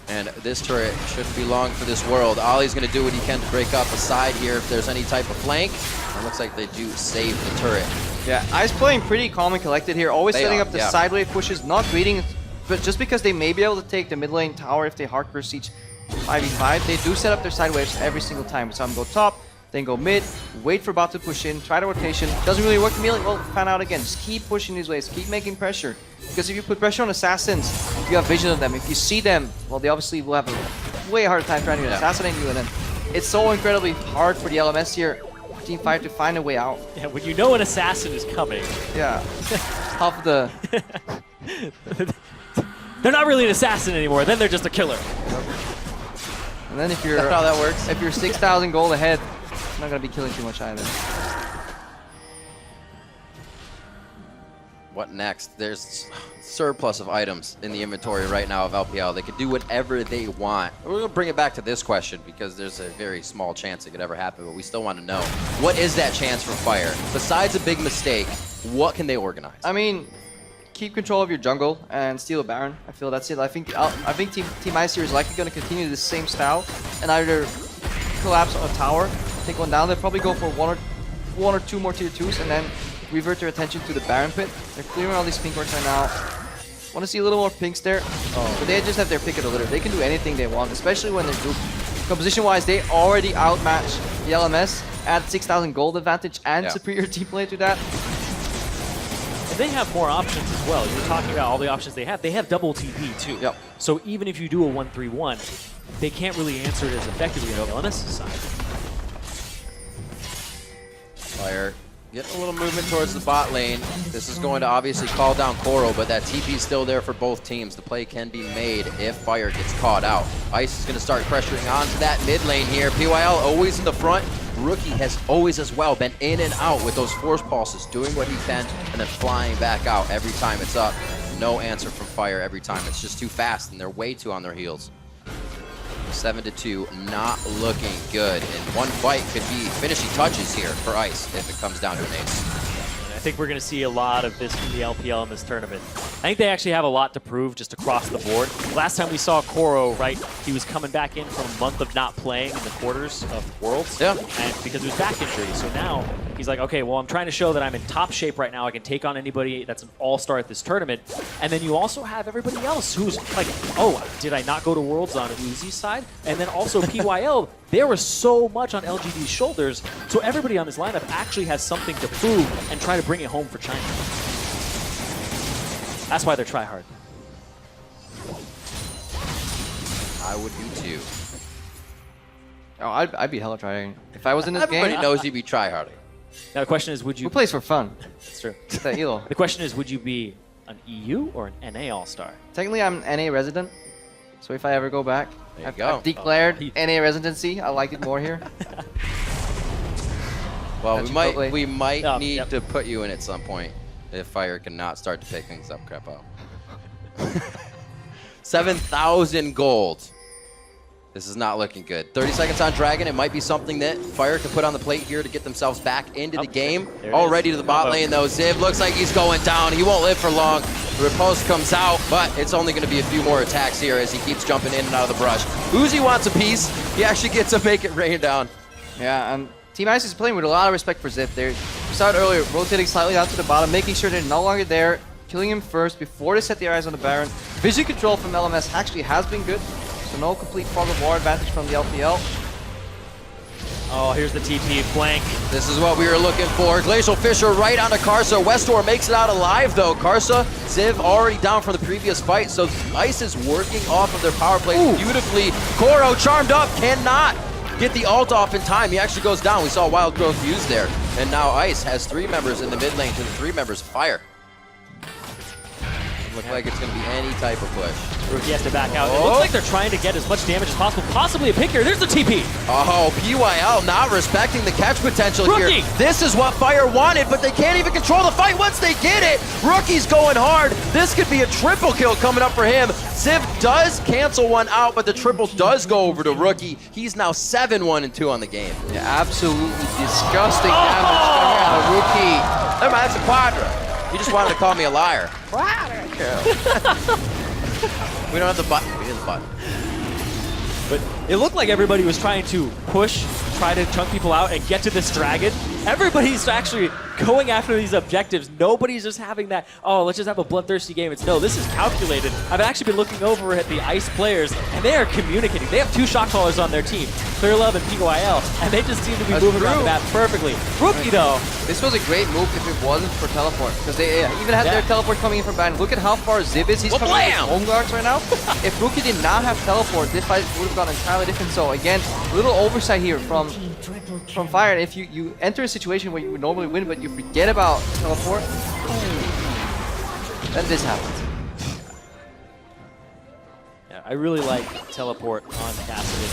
And this turret shouldn't be long for this world. Ollie's going to do what he can to break up the side here if there's any type of flank. It looks like they do save the turret. Yeah, Ice playing pretty calm and collected here, always setting up the sideway pushes, not greeting, but just because they may be able to take the mid lane tower if they hardcore siege 5v5, they do set up their side waves every single time. We saw them go top, then go mid, wait for bot to push in, try the rotation. Doesn't really work immediately, well, fan out again. Just keep pushing these waves, keep making pressure. Because if you put pressure on assassins, you have vision of them. If you see them, well, they obviously will have a way harder time trying to assassinate you. And then it's so incredibly hard for the LMS here, Team 5, to find a way out. Yeah, when you know an assassin is coming. Yeah. Half the... They're not really an assassin anymore, then they're just a killer. And then if you're... That's how that works. If you're 6,000 gold ahead, you're not going to be killing too much either. What next? There's surplus of items in the inventory right now of LPL. They can do whatever they want. We're going to bring it back to this question because there's a very small chance it could ever happen, but we still want to know. What is that chance for Fire? Besides a big mistake, what can they organize? I mean, keep control of your jungle and steal a Baron. I feel that's it. I think Team Ice here is likely going to continue the same style and either collapse on a tower, take one down. They'll probably go for one or two more tier 2s and then revert their attention to the Baron pit. They're clearing all these pink wards right now. Want to see a little more pinks there, but they just have their pick of the litter. They can do anything they want, especially when they're grouped. Composition-wise, they already outmatch the LMS at 6,000 gold advantage and superior team play to that. And they have more options as well. You were talking about all the options they have. They have double TP too. Yep. So even if you do a 1-3-1, they can't really answer it as effectively on the LMS side. Fire Getting a little movement towards the bot lane. This is going to obviously call down Koro, but that TP is still there for both teams. The play can be made if Fire gets caught out. Ice is going to start pressuring onto that mid lane here. PYL always in the front. Rookie has always as well been in and out with those force pulses, doing what he can and then flying back out every time it's up. No answer from Fire every time. It's just too fast and they're way too on their heels. 7-2, not looking good. And one fight could be finishing touches here for Ice if it comes down to an ace. I think we're going to see a lot of this from the LPL in this tournament. I think they actually have a lot to prove just across the board. Last time we saw Koro, right, he was coming back in from a month of not playing in the quarters of Worlds. Yeah. And because of his back injury. So now he's like, okay, well, I'm trying to show that I'm in top shape right now. I can take on anybody that's an all-star at this tournament. And then you also have everybody else who's like, oh, did I not go to Worlds on Uzi's side? And then also PYL, there was so much on LGD's shoulders. So everybody on this lineup actually has something to prove and try to bring it home for China. That's why they're tryhard. I would be too. Oh, I'd be hella trying. If I was in this game. Everybody knows you'd be tryharding. Now the question is, would you... Who plays for fun? That's true. It's that elo. The question is, would you be an EU or an NA All-Star? Technically, I'm NA resident. So if I ever go back, There you I've go. declared NA residency. I like it more here. Well, That's we might Oh, need yep. to put you in at some point if Fire cannot start to pick things up, Crepo. 7,000 gold. This is not looking good. 30 seconds on Dragon. It might be something that Fire can put on the plate here to get themselves back into the game. there it Already is. to the bot lane, though. Ziv looks like he's going down. He won't live for long. The riposte comes out, but it's only going to be a few more attacks here as he keeps jumping in and out of the brush. Uzi wants a piece. He actually gets to make it rain down. Yeah, and Team Ice is playing with a lot of respect for Zip. They started earlier, rotating slightly down to the bottom, making sure they're no longer there, killing him first before they set their eyes on the Baron. Vision control from LMS actually has been good, so no complete fog of war advantage from the LPL. Oh, here's the TP flank. This is what we were looking for. Glacial Fissure right onto Karsa. Westdoor makes it out alive, though. Karsa, Ziv already down from the previous fight, so Ice is working off of their power play beautifully. Koro charmed up, cannot get the ult off in time. He actually goes down. We saw Wild Growth used there. And now Ice has 3 members in the mid lane to the 3 members of Fire. Look like it's going to be any type of push. Rookie has to back out. It looks like they're trying to get as much damage as possible. Possibly a pick here. There's the TP. Oh, PYL not respecting the catch potential Rookie. here. This is what Fire wanted, but they can't even control the fight once they get it. Rookie's going hard. This could be a triple kill coming up for him. Ziv does cancel one out, but the triple does go over to Rookie. He's now 7-1-2 on the game. Yeah, absolutely disgusting damage coming out of Rookie. Never mind, that's a Quadra. He just wanted to call me a liar. We don't have the button. We need the button. But it looked like everybody was trying to push, try to chunk people out, and get to this dragon. Everybody's actually going after these objectives. Nobody's just having that, oh, let's just have a bloodthirsty game. It's no, this is calculated. I've actually been looking over at the Ice players, and they are communicating. They have 2 shot callers on their team, Clearlove and PYL, and they just seem to be moving around the map perfectly. Rookie, though. This was a great move if it wasn't for teleport, because they even had their teleport coming in from Baron. Look at how far Ziv is. He's coming with his home guards right now. If Rookie did not have teleport, this fight would have gone entirely different. So again, a little oversight here from Fire. And if you enter a situation where you would normally win, but you forget about teleport, then this happens. Yeah, I really like teleport on Cassidy,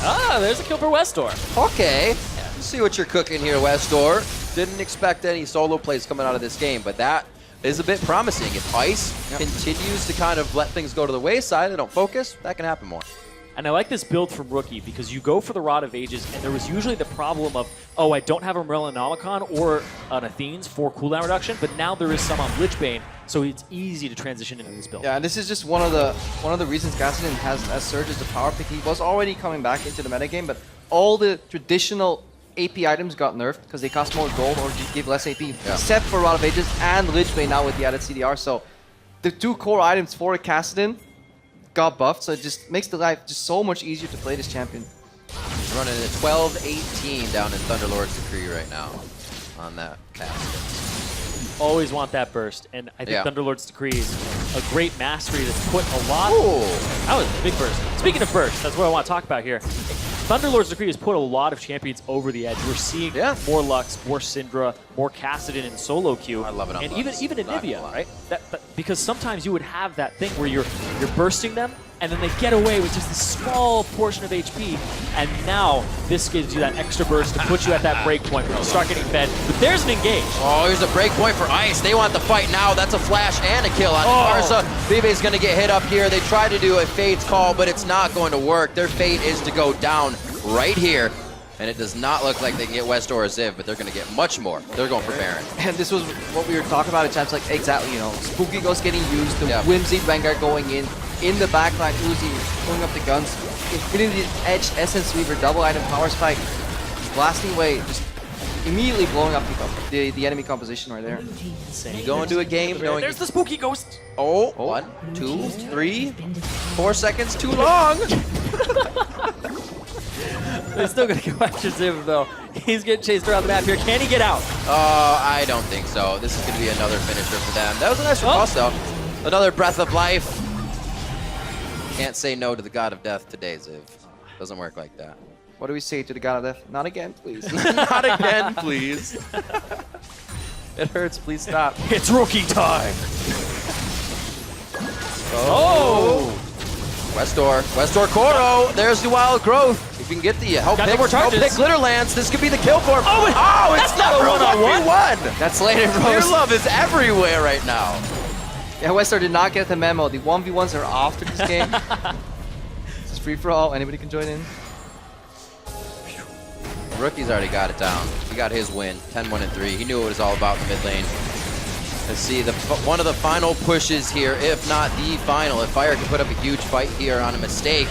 and there's a kill for Westdoor. Okay. See what you're cooking here, Westdoor. Didn't expect any solo plays coming out of this game, but that is a bit promising. If Ice continues to kind of let things go to the wayside, they don't focus, that can happen more. And I like this build from Rookie because you go for the Rod of Ages, and there was usually the problem of, oh, I don't have a Morellonomicon or an Athene's for cooldown reduction, but now there is some on Lichbane, so it's easy to transition into this build. Yeah, and this is just one of the reasons Gaston has as Surge as the power pick. He was already coming back into the metagame, but all the traditional AP items got nerfed because they cost more gold or just give less AP, except for Rod of Ages and Lichbane now with the added CDR. So the 2 core items for Cassidy got buffed, so it just makes the life just so much easier to play this champion. He's running a 12-18 down in Thunderlord's Decree right now on that cast. Always want that burst, and I think Thunderlord's Decree is a great mastery that's put a lot. Ooh. That was a big burst. Speaking of burst, that's what I want to talk about here. Thunderlord's Decree has put a lot of champions over the edge. We're seeing more Lux, more Syndra, more Kassadin in solo queue. I love it on and Lux. even Anivia, right? Because sometimes you would have that thing where you're bursting them, and then they get away with just a small portion of HP, and now this gives you that extra burst to put you at that break point where you start getting fed. But there's an engage. Oh, here's a break point for Ice. They want the fight now. That's a flash and a kill on Karsa. BeBe's going to get hit up here. They try to do a Fate's call, but it's not going to work. Their fate is to go down right here. And it does not look like they can get Westdoor or Ziv, but they're going to get much more. They're going for Baron. And this was what we were talking about at times, like exactly, you know, Spooky Ghost getting used, the Whimsy Vanguard going in the backline, Uzi pulling up the guns, Infinity Edge, Essence Weaver, double item power spike, blasting away, just immediately blowing up the enemy composition right there. You go into a game knowing... There's the Spooky Ghost. Oh, 1, 2, 3, 4 seconds too long. They're still going to go after Ziv, though. He's getting chased around the map here. Can he get out? I don't think so. This is going to be another finisher for them. That was a nice cross, though. Another breath of life. Can't say no to the God of Death today, Ziv. Doesn't work like that. What do we say to the God of Death? Not again, please. Not again, please. It hurts. Please stop. It's rookie time. Oh! Westdoor Koro. There's the wild growth. If you can get the help pick Glitterlands, this could be the kill for him. Oh, it's not a 1v1. That's later, bro. Clearlove is everywhere right now. Yeah, Westdoor did not get the memo. The 1v1s are off to this game. This is free for all. Anybody can join in. Rookie's already got it down. He got his win, 10-1-3. He knew what it was all about in the mid lane. Let's see, one of the final pushes here, if not the final. If Fire can put up a huge fight here on a mistake,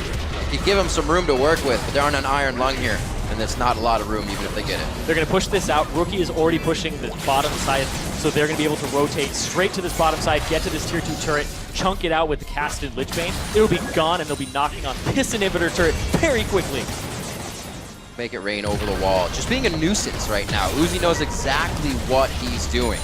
he'd give him some room to work with, but they're on an iron lung here, and there's not a lot of room even if they get it. They're going to push this out. Rookie is already pushing the bottom side, so they're going to be able to rotate straight to this bottom side, get to this tier 2 turret, chunk it out with the casted Lich Bane. It'll be gone, and they'll be knocking on this inhibitor turret very quickly. Make it rain over the wall. Just being a nuisance right now. Uzi knows exactly what he's doing.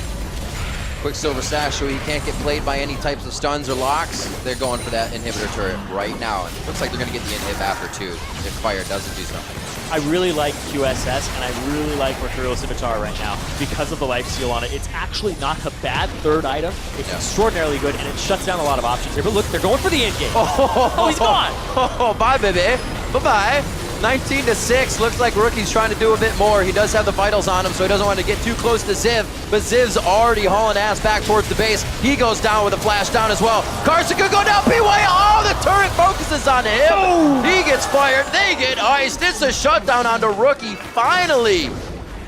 Quicksilver Sash so he can't get played by any types of stuns or locks. They're going for that inhibitor turret right now. And it looks like they're going to get the inhib after too, if Fire doesn't do something. I really like QSS, and I really like Mercurial Scimitar right now because of the life steal on it. It's actually not a bad third item. It's extraordinarily good, and it shuts down a lot of options here. But look, they're going for the end game. Oh, he's gone. Oh, bye, BeBe. Bye-bye. 19-6. Looks like Rookie's trying to do a bit more. He does have the vitals on him, so he doesn't want to get too close to Ziv. But Ziv's already hauling ass back towards the base. He goes down with a flash down as well. Karsa could go down. BeBe. Oh, the turret focuses on him. Oh. He gets fired. They get iced. It's a shutdown onto Rookie. Finally.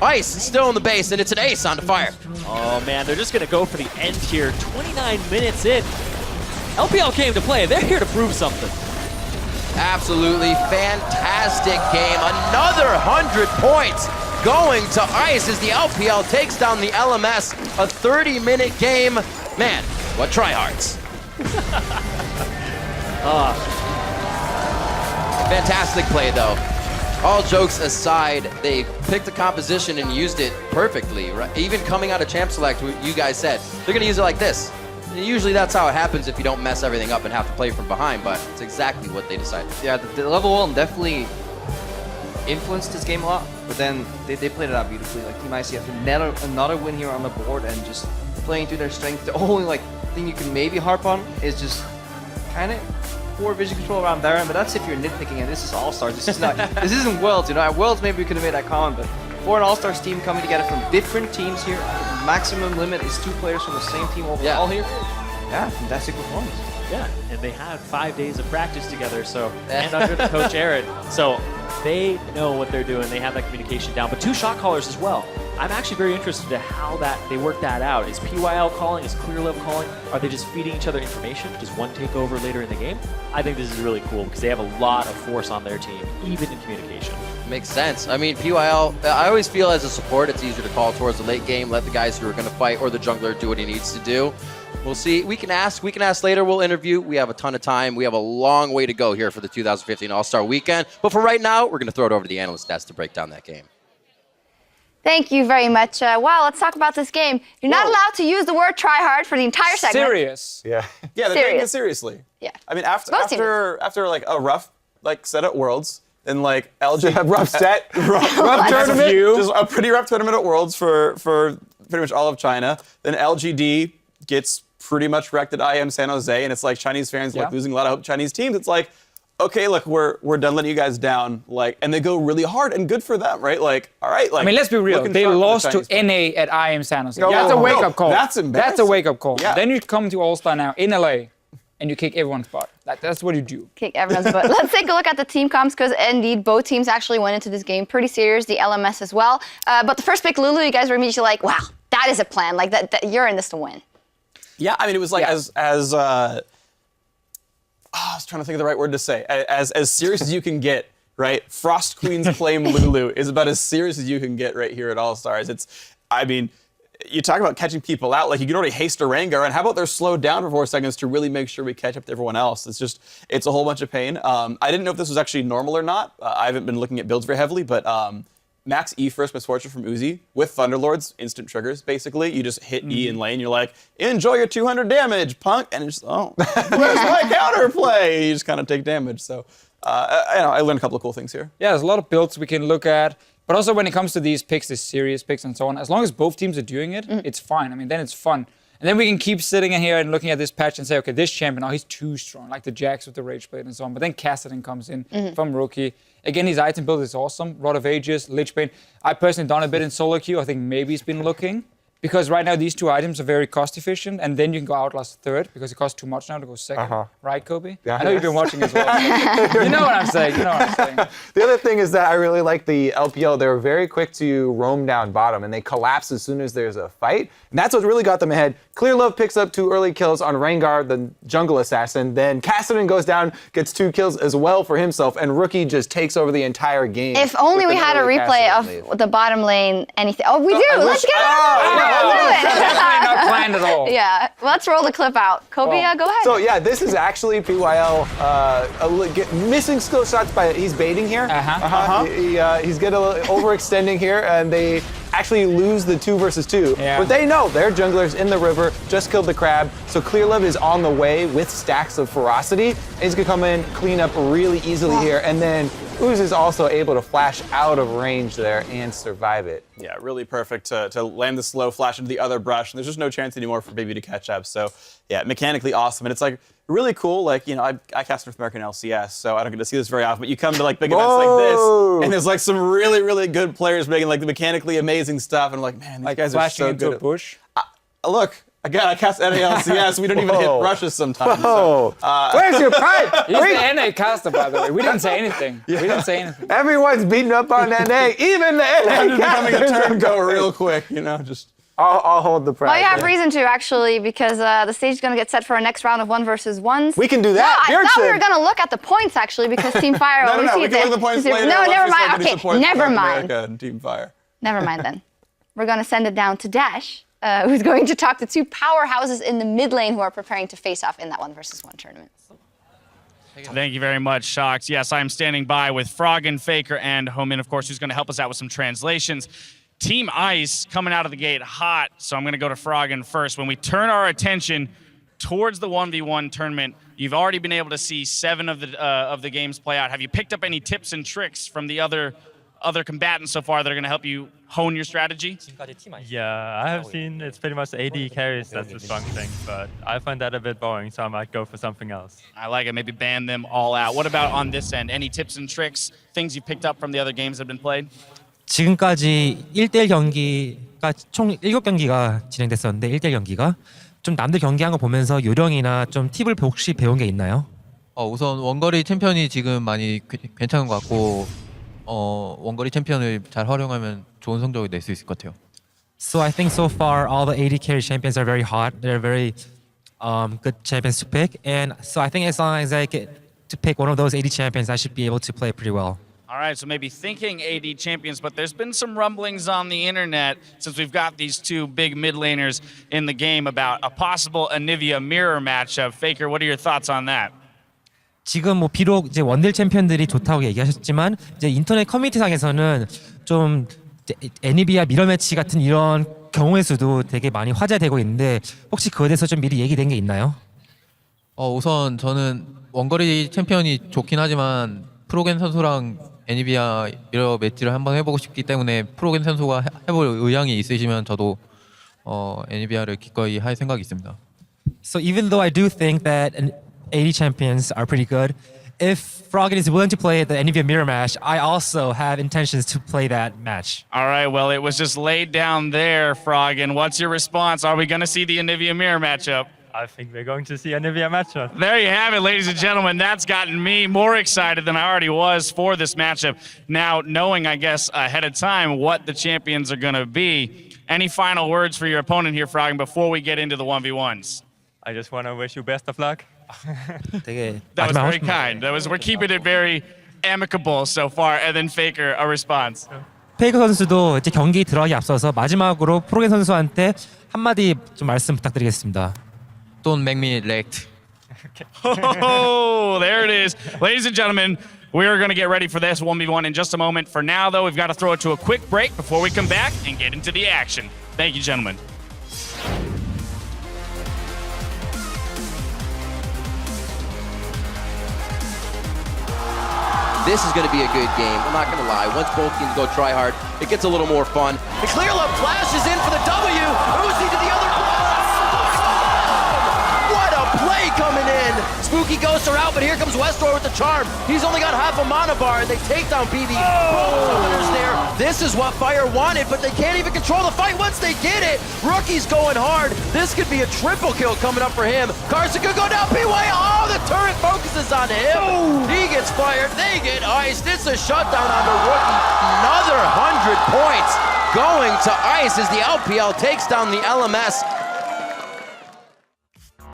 Ice is still in the base, and it's an ace onto Fire. Oh, man, they're just going to go for the end here. 29 minutes in. LPL came to play. They're here to prove something. Absolutely fantastic game. Another 100 points going to Ice as the LPL takes down the LMS. A 30-minute game. Man, what tryhards. Fantastic play, though. All jokes aside, they picked the composition and used it perfectly. Right? Even coming out of Champ Select, you guys said, they're going to use it like this. Usually that's how it happens if you don't mess everything up and have to play from behind, but it's exactly what they decided. Yeah, the level 1 definitely influenced this game a lot, but then they played it out beautifully. Like Team Ice, another win here on the board and just playing to their strength. The only thing you can maybe harp on is just kind of poor vision control around Baron, but that's if you're nitpicking, and this is All-Stars. This is not. This isn't Worlds, you know. At Worlds maybe we could have made that comment, but for an All-Stars team coming together from different teams here, the maximum limit is 2 players from the same team overall here. Yeah, fantastic performance. Yeah, and they had 5 days of practice together, so and under the coach Aaron, so they know what they're doing. They have that communication down. But 2 shot callers as well. I'm actually very interested in how they work that out. Is PYL calling? Is Clearlove calling? Are they just feeding each other information? Does one take over later in the game? I think this is really cool because they have a lot of force on their team, even in communication. Makes sense. I mean, PYL, I always feel as a support, it's easier to call towards the late game, let the guys who are going to fight or the jungler do what he needs to do. We'll see. We can ask later. We'll interview. We have a ton of time. We have a long way to go here for the 2015 All-Star Weekend. But for right now, we're going to throw it over to the analyst desk to break down that game. Thank you very much. Wow, let's talk about this game. You're not allowed to use the word try hard for the entire segment. Serious. Yeah. Yeah, they're taking it seriously. Yeah. I mean, after like a rough set at Worlds, and like LG A rough set, rough tournament, tournament. just a pretty rough tournament at Worlds for pretty much all of China. Then LGD gets pretty much wrecked at IM San Jose, and it's like Chinese fans like losing a lot of hope. Chinese teams, it's like, okay, look, we're done letting you guys down, like, and they go really hard, and good for them, right? Like, all right, like. I mean, let's be real. They lost to NA at IM San Jose. That's a wake-up call. That's embarrassing. That's a wake-up call. Yeah. Then you come to All Star now in LA, and you kick everyone's butt. That's what you do. Kick everyone's butt. Let's take a look at the team comps, because indeed both teams actually went into this game pretty serious. The LMS as well. But the first pick, Lulu, you guys were immediately like, wow, that is a plan. Like that you're in this to win. Yeah, I mean, it was like I was trying to think of the right word to say. As serious as you can get, right? Frost Queen's claim Lulu is about as serious as you can get right here at All Stars. I mean, you talk about catching people out, like you can already haste a Rengar, and how about they're slowed down for 4 seconds to really make sure we catch up to everyone else? It's a whole bunch of pain. I didn't know if this was actually normal or not. I haven't been looking at builds very heavily, but Max E first Misfortune from Uzi with Thunderlords, instant triggers, basically. You just hit E in lane, you're like, enjoy your 200 damage, punk, and it's just, oh, where's my counterplay? You just kind of take damage, so I learned a couple of cool things here. Yeah, there's a lot of builds we can look at, but also when it comes to these picks, these serious picks and so on, as long as both teams are doing it, it's fine. I mean, then it's fun. And then we can keep sitting in here and looking at this patch and say, okay, this champion, he's too strong, like the Jax with the Rage Blade and so on. But then Kassadin comes in from Rookie. Again, his item build is awesome. Rod of Ages, Lich Bane. I personally done a bit in solo queue. I think maybe he's been looking. Because right now these two items are very cost efficient, and then you can go Outlast third because it costs too much now to go second. Right, Kobe? Yeah, I know you've been watching as well. So you know what I'm saying. The other thing is that I really like the LPL. They were very quick to roam down bottom, and they collapse as soon as there's a fight. And that's what really got them ahead. Clearlove picks up 2 early kills on Rengar, the jungle assassin. Then Kassadin goes down, gets 2 kills as well for himself, and Rookie just takes over the entire game. If only we had a replay of the bottom lane anything. Oh, we do. Let's get it. Definitely not planned at all. Yeah, let's roll the clip out. Kobe, go ahead. So yeah, this is actually PYL missing skill shots by he's baiting here. He's getting a little overextending here, and they actually lose the 2 versus 2. Yeah. But they know their jungler's in the river, just killed the crab. So Clearlove is on the way with stacks of ferocity. And he's gonna come in, clean up really easily here, and then Uz is also able to flash out of range there and survive it. Yeah, really perfect to land the slow flash into the other brush, and there's just no chance anymore for BeBe to catch up. So yeah, mechanically awesome, and it's like really cool. Like, you know, I cast North American LCS, so I don't get to see this very often, but you come to like big events like this, and there's like some really, really good players making like the mechanically amazing stuff, and I'm like, man, these guys are so into good. a bush. Look, again, I cast NALCS. We don't even hit brushes sometimes. Whoa. So, Where's your pride? He's the NA caster, by the way. We didn't say anything. We didn't say anything. Everyone's beating up on NA, even the I'm NA just becoming a casters. turncoat real quick, you know, just. I'll hold the pride. Well, you have reason to, actually, because the stage is going to get set for our next round of 1 versus 1s. We can do that. No, I thought we were going to look at the points, actually, because Team Fire... No, we can look at the points later. No, never Let's just mind. look at the Okay, points never for North mind. America and Team Fire. Never mind, then. We're going to send it down to Dash, who's going to talk to 2 powerhouses in the mid lane who are preparing to face off in that 1 versus 1 tournament. Thank you very much, Shox. Yes, I'm standing by with Froggen, Faker, and Homin, of course, who's going to help us out with some translations. Team Ice coming out of the gate hot, so I'm going to go to Froggen first. When we turn our attention towards the 1v1 tournament, you've already been able to see 7 of the games play out. Have you picked up any tips and tricks from the other combatants so far that are going to help you hone your strategy? Yeah, I have seen it's pretty much AD carries that's the strong thing, but I find that a bit boring, so I might go for something else. I like it. Maybe ban them all out. What about on this end? Any tips and tricks, things you picked up from the other games that have been played? 지금까지 1대1 경기가 총 7경기가 진행됐었는데 1대1 경기가 좀 남들 경기한 거 보면서 요령이나 좀 팁을 혹시 배운 게 있나요? 우선 원거리 챔피언이 지금 많이 괜찮은 것 같고 원거리 챔피언을 잘 활용하면 좋은 성적을 낼 수 있을 것 같아요. So I think so far all the AD carry champions are very hot. They're very good champions to pick, and so I think as long as I get to pick one of those AD champions, I should be able to play pretty well. All right, so maybe thinking AD champions, but there's been some rumblings on the internet since we've got these 2 big mid laners in the game about a possible Anivia mirror matchup. Faker, what are your thoughts on that? 지금 뭐 비록 이제 원딜 챔피언들이 좋다고 얘기하셨지만 이제 인터넷 커뮤니티상에서는 좀 애니비아 미러 매치 같은 이런 경우의 수도 되게 많이 화제되고 있는데 혹시 그거에 대해서 좀 미리 얘기된 게 있나요? 우선 저는 원거리 챔피언이 좋긴 하지만 프로겐 선수랑 애니비아 미러 매치를 한번 해보고 싶기 때문에 프로겐 선수가 해볼 의향이 있으시면 저도 애니비아를 기꺼이 할 생각이 있습니다. So even though I do think that an 80 champions are pretty good, if Froggen is willing to play the NVIDIA mirror match, I also have intentions to play that match. All right, well, it was just laid down there, Froggen. What's your response? Are we going to see the Anivia Mirror matchup? I think we're going to see a Nivea matchup. There you have it, ladies and gentlemen. That's gotten me more excited than I already was for this matchup. Now, knowing, I guess, ahead of time what the champions are going to be, any final words for your opponent here, Froggen, before we get into the 1v1s? I just want to wish you best of luck. 되게 That was very 마지막 kind. We're keeping it very amicable so far. And then Faker, a response. 페이커 선수도 이제 경기 들어가기 앞서서 마지막으로 프로겐 선수한테 한마디 좀 말씀 부탁드리겠습니다. Don't make me wrecked. Oh, there it is. Ladies and gentlemen, we're going to get ready for this 1v1 in just a moment. For now, though, we've got to throw it to a quick break before we come back and get into the action. Thank you, gentlemen. This is going to be a good game. I'm not going to lie. Once both teams go try hard, it gets a little more fun. The Clearlove flashes in for the W. Uzi to the other cross. What a play coming in. Spooky ghosts are out, but here comes Westdoor with the charm. He's only got half a mana bar, and they take down BeBe. Summoners there. This is what Fire wanted, but they can't even control the fight once they get it. Rookie's going hard. This could be a triple kill coming up for him. Karsa could go down B-Way. Oh, the turret focuses on him. He gets fired. They get iced. It's a shutdown on the Rookie. Another 100 points going to Ice as the LPL takes down the LMS.